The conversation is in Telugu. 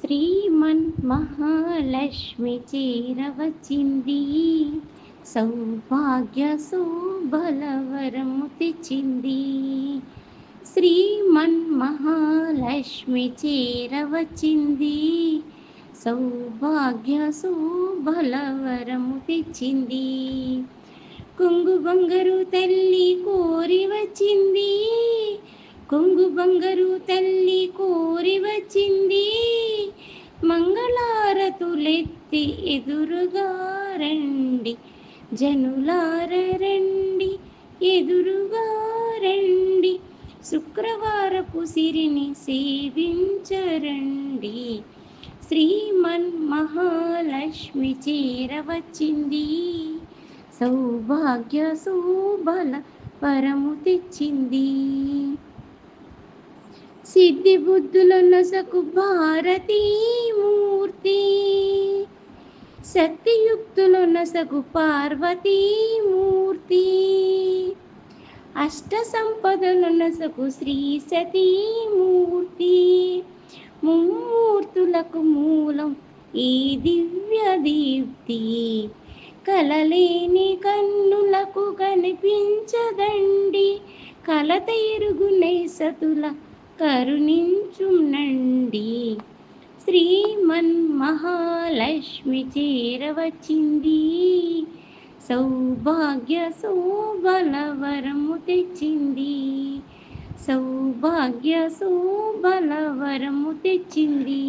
శ్రీమన్ మహాలక్ష్మి చేరవచ్చింది, సౌభాగ్య శుభలవరము తెచ్చింది. శ్రీమన్ మహాలక్ష్మి చేరవచ్చింది, సౌభాగ్య శుభలవరము తెచ్చింది. కొంగు బంగారు తల్లి కోరి వచ్చింది, కొంగు బంగారు తల్లి కోరి వచ్చింది. మంగళారతులెత్తి ఎదురుగా రండి, జనులార రండి, ఎదురుగా రండి. శుక్రవారపు సిరిని సేవించరండి. శ్రీమన్ మహాలక్ష్మి చేరవచ్చింది, సౌభాగ్య శుభల వరము తెచ్చింది. సిద్ధి బుద్ధుల నొసకు భారతీమూర్తి, శక్తియుక్తుల నొసకు పార్వతీమూర్తి, అష్ట సంపదల నొసకు శ్రీ సతీమూర్తి. ముమ్మూర్తులకు మూలం ఈ దివ్య దీప్తి, కలలేని కన్నులకు కనిపించదండి. కలత ఎరుగునే సతుల కరుణించునండి. శ్రీమన్ మహాలక్ష్మి చేరవచ్చింది, సౌభాగ్య శోభల వరము తెచ్చింది. సౌభాగ్య శోభల వరము తెచ్చింది.